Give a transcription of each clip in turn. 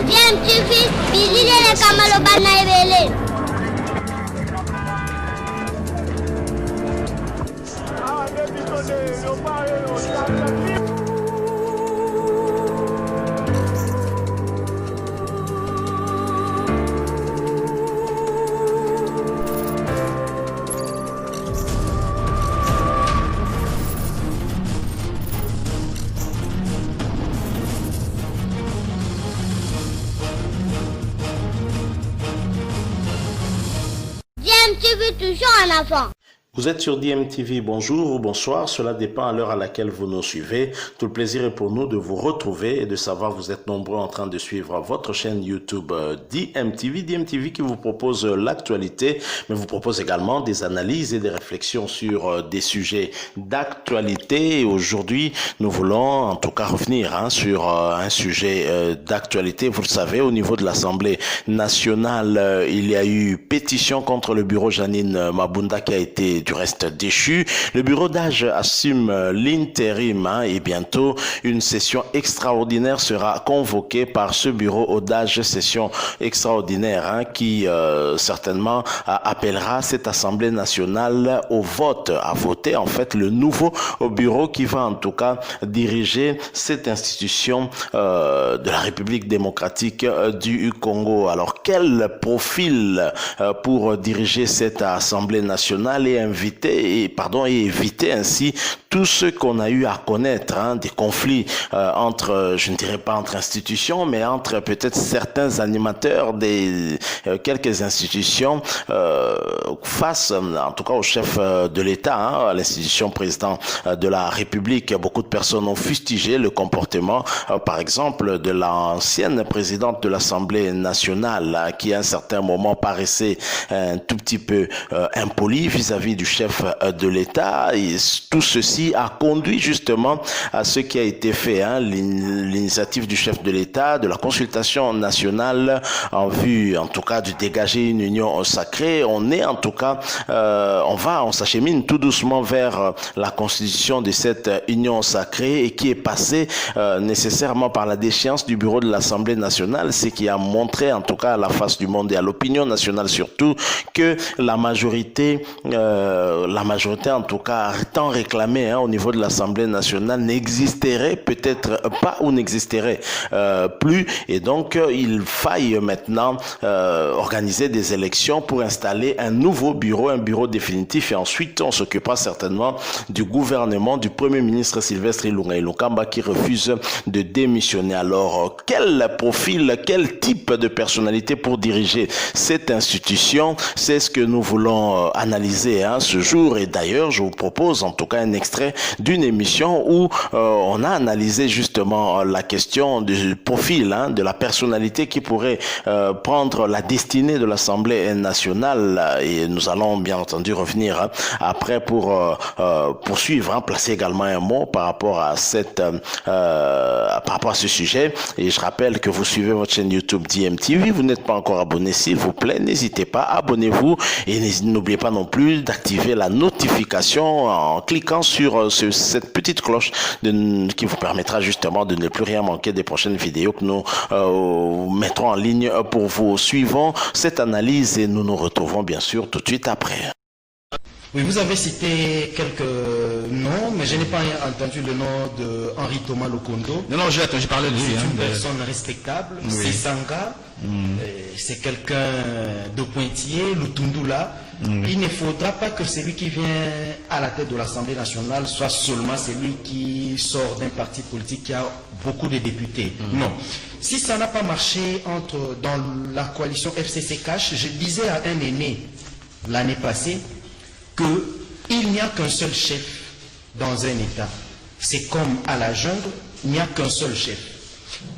DMTV, bilile kamalo bana ebele. DMTV toujours en avant. Vous êtes sur DMTV, bonjour ou bonsoir, cela dépend à l'heure à laquelle vous nous suivez. Tout le plaisir est pour nous de vous retrouver et de savoir que vous êtes nombreux en train de suivre votre chaîne YouTube DMTV. DMTV qui vous propose l'actualité, mais vous propose également des analyses et des réflexions sur des sujets d'actualité. Et aujourd'hui, nous voulons en tout cas revenir sur un sujet d'actualité. Vous le savez, au niveau de l'Assemblée nationale, il y a eu pétition contre le bureau Janine Mabunda qui a été du reste déchu. Le bureau d'âge assume l'intérim et bientôt une session extraordinaire sera convoquée par ce bureau d'âge, session extraordinaire qui certainement appellera cette Assemblée nationale au vote, à voter en fait le nouveau bureau qui va en tout cas diriger cette institution de la République démocratique du Congo. Alors quel profil pour diriger cette Assemblée nationale et éviter ainsi tout ce qu'on a eu à connaître, des conflits entre, je ne dirais pas entre institutions, mais entre peut-être certains animateurs des quelques institutions face en tout cas au chef de l'État, à l'institution président de la République. Beaucoup de personnes ont fustigé le comportement par exemple de l'ancienne présidente de l'Assemblée nationale qui à un certain moment paraissait un tout petit peu impoli vis-à-vis du chef de l'État, et tout ceci a conduit justement à ce qui a été fait, l'initiative du chef de l'État, de la consultation nationale en vue en tout cas de dégager une union sacrée. On est en tout cas, on s'achemine tout doucement vers la constitution de cette union sacrée et qui est passée nécessairement par la déchéance du bureau de l'Assemblée nationale, ce qui a montré en tout cas à la face du monde et à l'opinion nationale surtout que la majorité en tout cas tant réclamée au niveau de l'Assemblée nationale n'existerait peut-être pas ou n'existerait plus, et donc il faille maintenant organiser des élections pour installer un nouveau bureau, un bureau définitif, et ensuite on s'occupera certainement du gouvernement du Premier ministre Sylvestre Ilunga Ilukamba qui refuse de démissionner. Alors quel profil, quel type de personnalité pour diriger cette institution, c'est ce que nous voulons analyser ce jour. Et d'ailleurs je vous propose en tout cas un extrait d'une émission où on a analysé justement la question du profil, de la personnalité qui pourrait prendre la destinée de l'Assemblée nationale, et nous allons bien entendu revenir après pour poursuivre, placer également un mot par rapport à ce sujet. Et je rappelle que vous suivez votre chaîne YouTube DMTV, vous n'êtes pas encore abonné, s'il vous plaît, n'hésitez pas, abonnez-vous, et n'oubliez pas non plus d'activer la notification en cliquant sur cette petite cloche qui vous permettra justement de ne plus rien manquer des prochaines vidéos que nous mettrons en ligne pour vous. Suivons cette analyse et nous nous retrouvons bien sûr tout de suite après. Oui, vous avez cité quelques noms, mais je n'ai pas entendu le nom de Henri Thomas Lokondo. Non, j'ai parlé de lui. C'est une personne respectable. Oui. C'est Sanga. C'est quelqu'un de pointillé, Lutundula. Il ne faudra pas que celui qui vient à la tête de l'Assemblée nationale soit seulement celui qui sort d'un parti politique qui a beaucoup de députés. Non. Si ça n'a pas marché dans la coalition FCC Cash, je disais à un aîné l'année passée qu'il n'y a qu'un seul chef dans un État. C'est comme à la jungle, il n'y a qu'un seul chef.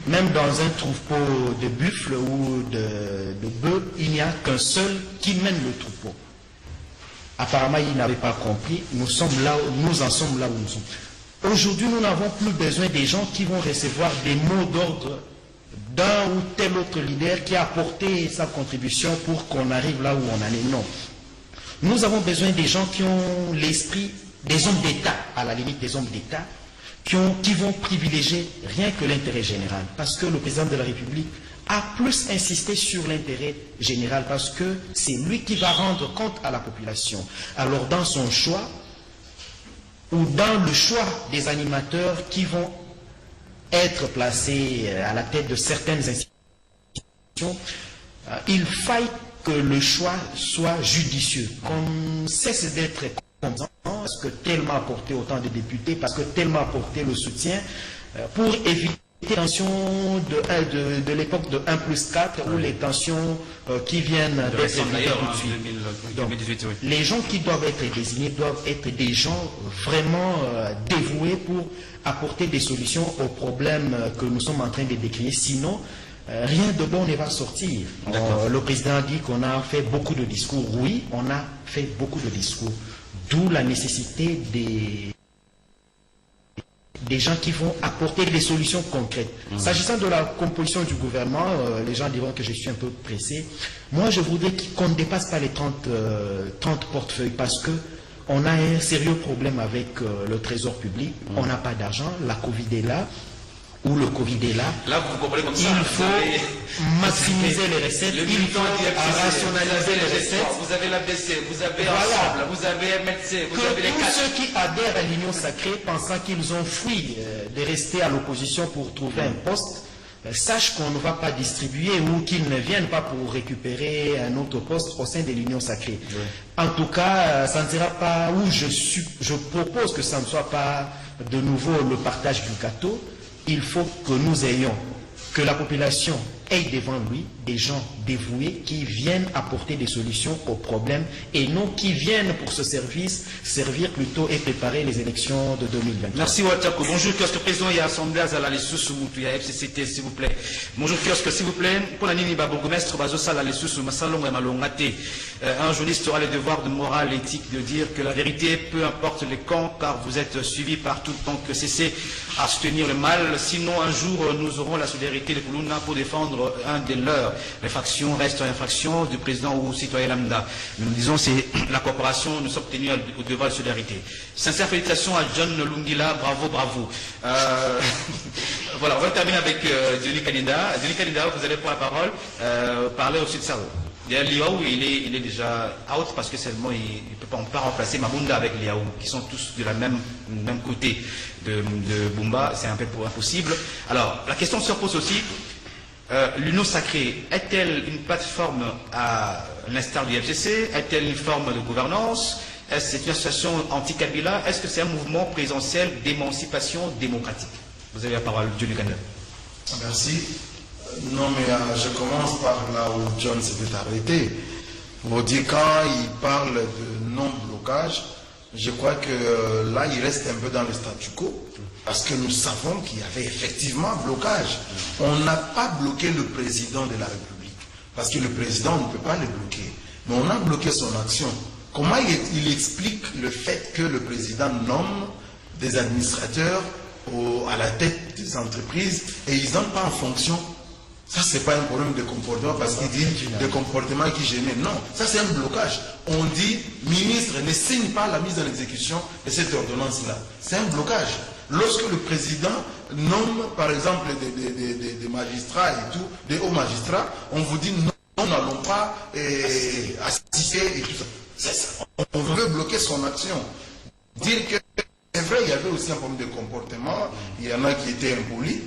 Même dans un troupeau de buffles ou de bœufs, il n'y a qu'un seul qui mène le troupeau. Apparemment, il n'avait pas compris. Nous en sommes là où nous sommes. Aujourd'hui, nous n'avons plus besoin des gens qui vont recevoir des mots d'ordre d'un ou tel autre leader qui a apporté sa contribution pour qu'on arrive là où on en est. Non. Nous avons besoin des gens qui ont l'esprit des hommes d'État, à la limite des hommes d'État, qui vont privilégier rien que l'intérêt général. Parce que le président de la République a plus insisté sur l'intérêt général, parce que c'est lui qui va rendre compte à la population. Alors dans son choix, ou dans le choix des animateurs qui vont être placés à la tête de certaines institutions, il faille que le choix soit judicieux, qu'on cesse d'être complaisant, parce que tellement apporté autant de députés, parce que tellement apporté le soutien, pour éviter les tensions de l'époque de 1+4, ou les tensions qui viennent d'être évitées tout de suite. Les gens qui doivent être désignés doivent être des gens vraiment dévoués pour apporter des solutions aux problèmes que nous sommes en train de décrire. Sinon, rien de bon ne va sortir. Le président a dit qu'on a fait beaucoup de discours. Oui, on a fait beaucoup de discours. D'où la nécessité des gens qui vont apporter des solutions concrètes. S'agissant de la composition du gouvernement, les gens diront que je suis un peu pressé. Moi, je voudrais qu'on ne dépasse pas les 30 portefeuilles, parce que on a un sérieux problème avec le trésor public. On n'a pas d'argent, la Covid est là, ou le Covid est là. Là, vous comprenez comme ça. Il faut maximiser les recettes, il faut rationaliser les recettes. Vous avez l'ABC, vous avez Ensemble, vous avez MLC, vous avez les tous quatre. ceux qui adhèrent à l'Union sacrée, pensant qu'ils ont fui de rester à l'opposition pour trouver un poste, sachent qu'on ne va pas distribuer, ou qu'ils ne viennent pas pour récupérer un autre poste au sein de l'Union sacrée. En tout cas, ça ne sera pas, ou je propose que ça ne soit pas de nouveau le partage du gâteau. Il faut que nous ayons, que la population ait devant lui des gens dévoués qui viennent apporter des solutions aux problèmes, et non qui viennent pour ce servir plutôt et préparer les élections de 2020. Merci Watako. Bonjour kiosque président et assemblée à l'Essus Moutou ya FCCT s'il vous plaît. Bonjour kiosque s'il vous plaît. Pour la nini bourgmestre bazo sala l'Essus masalongo et malongate. Un journaliste aura le devoir de morale et éthique de dire que la vérité, peu importe les camps, car vous êtes suivis partout tant que cessez à soutenir le mal. Sinon un jour nous aurons la solidarité de Koulouna pour défendre un des leurs. Les factions restent infraction du président ou citoyen lambda. Nous disons c'est la coopération, nous sommes tenus au devoir de solidarité. Sincères félicitations à John Lungila, bravo, bravo. Voilà, on va terminer avec Johnny Kanida. Johnny Kanida, vous allez prendre la parole, parler aussi de ça. Liao, il est déjà out parce que seulement on ne peut pas remplacer Mabunda avec Liao, qui sont tous de la même côté de Bumba, c'est un peu impossible. Alors, la question se pose aussi, l'Union sacrée est-elle une plateforme à l'instar du FCC? Est-elle une forme de gouvernance? Est-ce une association anti-Kabila? Est-ce que c'est un mouvement présidentiel d'émancipation démocratique? Vous avez la parole, Johnny Kanida. Merci. Non, mais je commence par là où John s'était arrêté. Pour dire, quand il parle de non-blocage, je crois que là, il reste un peu dans le statu quo, parce que nous savons qu'il y avait effectivement blocage. On n'a pas bloqué le président de la République, parce que le président, on ne peut pas le bloquer. Mais on a bloqué son action. Comment il explique le fait que le président nomme des administrateurs à la tête des entreprises et ils n'ont pas en fonction? Ça, ce n'est pas un problème de comportement, parce qu'il dit de comportement qui gênait. Non, ça c'est un blocage. On dit, ministre, ne signe pas la mise en exécution de cette ordonnance-là. C'est un blocage. Lorsque le président nomme, par exemple, des magistrats et tout, des hauts magistrats, on vous dit non, nous n'allons pas assister et tout ça. On veut bloquer son action. Dire que c'est vrai, il y avait aussi un problème de comportement. Il y en a qui étaient impolis,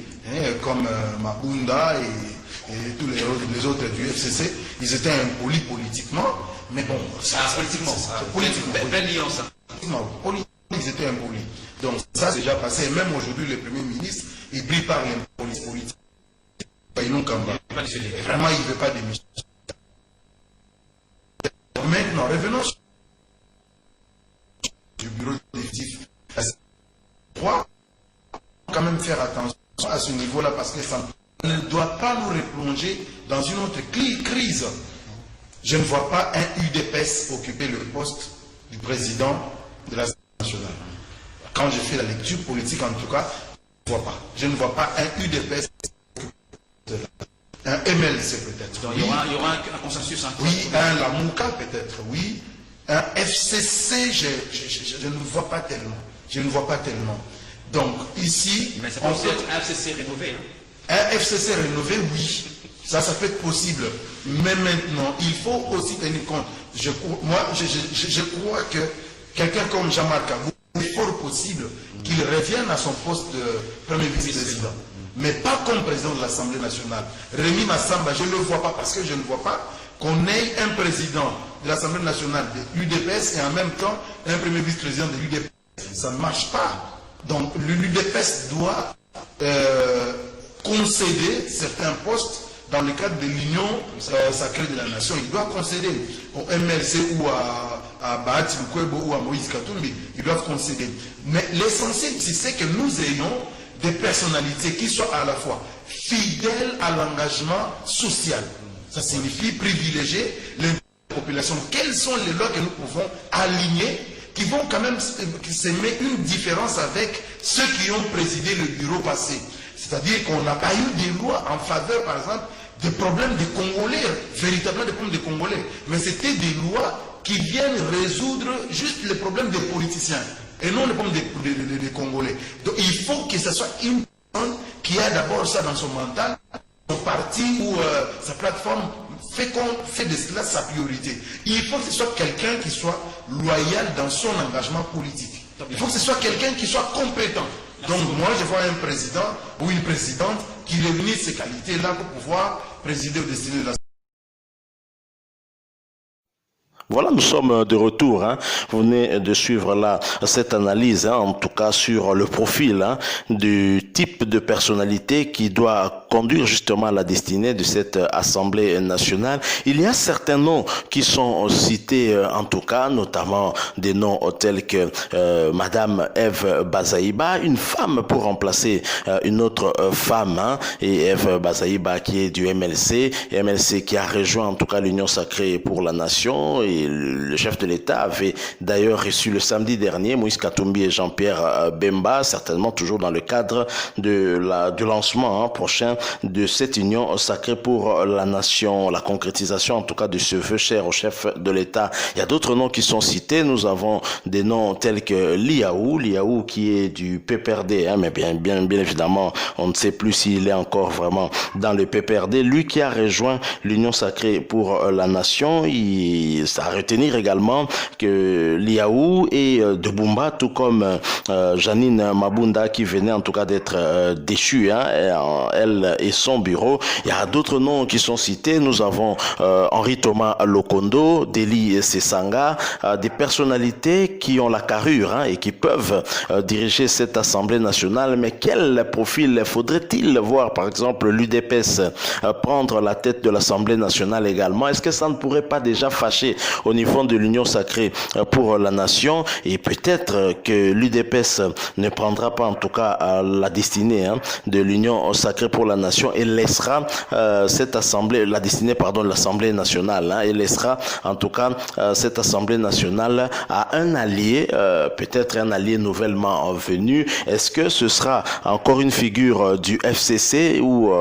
comme Mabunda et tous les autres du FCC. Ils étaient impolis politiquement, mais bon, politiquement. Ils étaient impolis. Donc ça, c'est déjà passé. Même aujourd'hui, le Premier ministre, il brille par l'impolice politique. Vraiment, il ne veut pas démissionner. Maintenant, revenons sur le bureau d'effectifs. Il faut quand même faire attention à ce niveau-là, parce que ça ne doit pas nous replonger dans une autre crise. Je ne vois pas un UDPS occuper le poste du président de l'Assemblée nationale. Quand je fais la lecture politique, en tout cas, je ne vois pas un UDPS occuper un MLC peut-être. Donc oui. il y aura un consensus. Oui, un Lamouka peut-être, oui. Un FCC, je ne vois pas tellement. Je ne vois pas tellement. Donc ici, Mais c'est pas aussi un FCC rénové. Hein. Un FCC rénové, oui. Ça peut être possible. Mais maintenant, il faut aussi tenir compte. Je crois que quelqu'un comme Jean-Marc Kabou, il est fort possible qu'il revienne à son poste de premier vice-président. Mais pas comme président de l'Assemblée nationale. Rémi Massamba, je ne le vois pas parce que je ne vois pas qu'on ait un président de l'Assemblée nationale de l'UDPS et en même temps un premier vice-président de l'UDPS. Ça ne marche pas. Donc l'UDPS doit concéder certains postes dans le cadre de l'Union sacrée de la nation. Il doit concéder au MLC ou à Bahati Lukwebo ou à Moïse Katumbi. Ils doivent concéder. Mais l'essentiel, c'est que nous ayons des personnalités qui soient à la fois fidèles à l'engagement social. Ça signifie privilégier les populations. Quelles sont les lois que nous pouvons aligner qui vont quand même s'aimer une différence avec ceux qui ont présidé le bureau passé? C'est-à-dire qu'on n'a pas eu des lois en faveur, par exemple, des problèmes des Congolais, véritablement des problèmes des Congolais. Mais c'était des lois qui viennent résoudre juste les problèmes des politiciens et non les problèmes des Congolais. Donc il faut que ce soit une personne qui a d'abord ça dans son mental, son parti ou sa plateforme fait de cela sa priorité. Il faut que ce soit quelqu'un qui soit loyal dans son engagement politique. Il faut que ce soit quelqu'un qui soit compétent. Donc moi je vois un président ou une présidente qui réunit ces qualités-là pour pouvoir présider au destiné de la... Voilà, nous sommes de retour. Hein. Vous venez de suivre là cette analyse, hein, en tout cas sur le profil du type de personnalité qui doit conduire justement à la destinée de cette Assemblée nationale. Il y a certains noms qui sont cités, en tout cas, notamment des noms tels que Madame Eve Bazaïba, une femme pour remplacer une autre femme, hein, et Eve Bazaïba qui est du MLC, MLC qui a rejoint en tout cas l'Union sacrée pour la nation. Et le chef de l'État avait d'ailleurs reçu le samedi dernier Moïse Katumbi et Jean-Pierre Bemba, certainement toujours dans le cadre du lancement prochain de cette union sacrée pour la nation, la concrétisation en tout cas de ce vœu cher au chef de l'État. Il y a d'autres noms qui sont cités. Nous avons des noms tels que Liaou qui est du PPRD, hein, mais bien évidemment, on ne sait plus s'il est encore vraiment dans le PPRD. Lui qui a rejoint l'union sacrée pour la nation, à retenir également que Liaou et de Bumba, tout comme Janine Mabunda qui venait en tout cas d'être déchue, hein, elle et son bureau. Il y a d'autres noms qui sont cités. Nous avons Henri Thomas Lokondo, Deli Sesanga, des personnalités qui ont la carrure, hein, et qui peuvent diriger cette Assemblée nationale. Mais quel profil faudrait-il voir, par exemple, l'UDPS prendre la tête de l'Assemblée nationale également? Est-ce que ça ne pourrait pas déjà fâcher au niveau de l'Union sacrée pour la nation? Et peut-être que l'UDPS ne prendra pas en tout cas la destinée, hein, de l'Union sacrée pour la nation et laissera cette assemblée, la destinée pardon de l'Assemblée nationale, hein, et laissera en tout cas cette Assemblée nationale à un allié, peut-être un allié nouvellement venu. Est-ce que ce sera encore une figure du FCC ou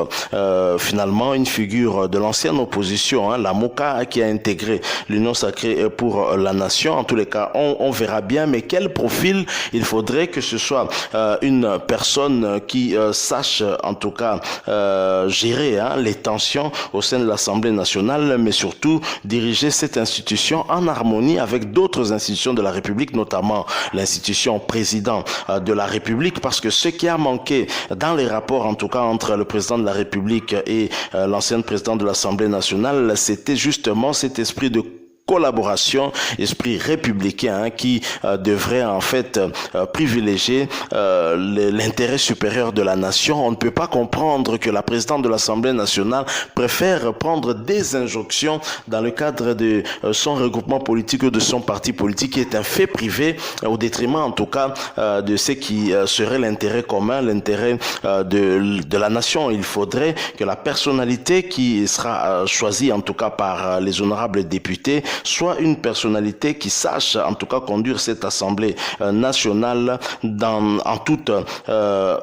finalement une figure de l'ancienne opposition, hein, la MOCA, qui a intégré l'Union sacrée pour la nation? En tous les cas, on verra bien, mais quel profil il faudrait que ce soit une personne qui sache en tout cas gérer, hein, les tensions au sein de l'Assemblée nationale, mais surtout diriger cette institution en harmonie avec d'autres institutions de la République, notamment l'institution président de la République, parce que ce qui a manqué dans les rapports, en tout cas entre le président de la République et l'ancien président de l'Assemblée nationale, c'était justement cet esprit de collaboration, esprit républicain, hein, qui devrait en fait privilégier l'intérêt supérieur de la nation. On ne peut pas comprendre que la présidente de l'Assemblée nationale préfère prendre des injonctions dans le cadre de son regroupement politique ou de son parti politique, qui est un fait privé, au détriment en tout cas de ce qui serait l'intérêt commun, l'intérêt de la nation. Il faudrait que la personnalité qui sera choisie en tout cas par les honorables députés soit une personnalité qui sache en tout cas conduire cette Assemblée nationale en toute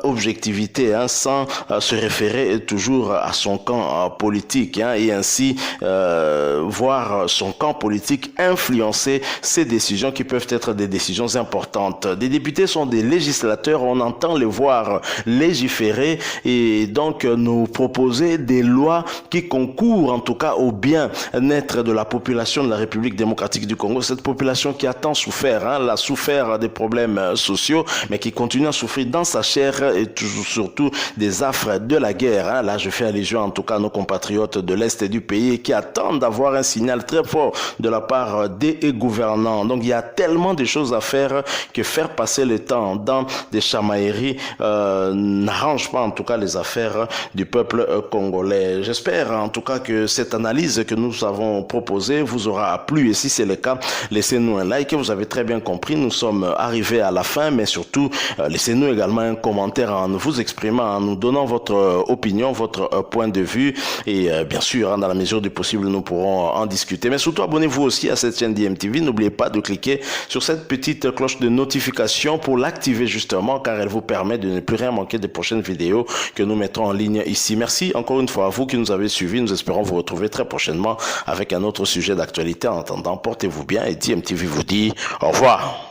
objectivité, sans se référer toujours à son camp politique, et ainsi voir son camp politique influencer ces décisions qui peuvent être des décisions importantes. Des députés sont des législateurs, on entend les voir légiférer et donc nous proposer des lois qui concourent en tout cas au bien-être de la population de la République démocratique du Congo, cette population qui a tant souffert, elle a souffert des problèmes sociaux, mais qui continue à souffrir dans sa chair et surtout des affres de la guerre. Là, je fais allusion en tout cas à nos compatriotes de l'Est du pays qui attendent d'avoir un signal très fort de la part des gouvernants. Donc, il y a tellement de choses à faire que faire passer le temps dans des chamailleries n'arrange pas en tout cas les affaires du peuple congolais. J'espère en tout cas que cette analyse que nous avons proposée vous aura plu et si c'est le cas, laissez-nous un like. Vous avez très bien compris, nous sommes arrivés à la fin, mais surtout laissez-nous également un commentaire en vous exprimant, en nous donnant votre opinion, votre point de vue et bien sûr, dans la mesure du possible, nous pourrons en discuter. Mais surtout, abonnez-vous aussi à cette chaîne d'IMTV. N'oubliez pas de cliquer sur cette petite cloche de notification pour l'activer justement, car elle vous permet de ne plus rien manquer des prochaines vidéos que nous mettrons en ligne ici. Merci encore une fois à vous qui nous avez suivis. Nous espérons vous retrouver très prochainement avec un autre sujet d'actualité. En attendant, portez-vous bien et DMTV vous dit au revoir.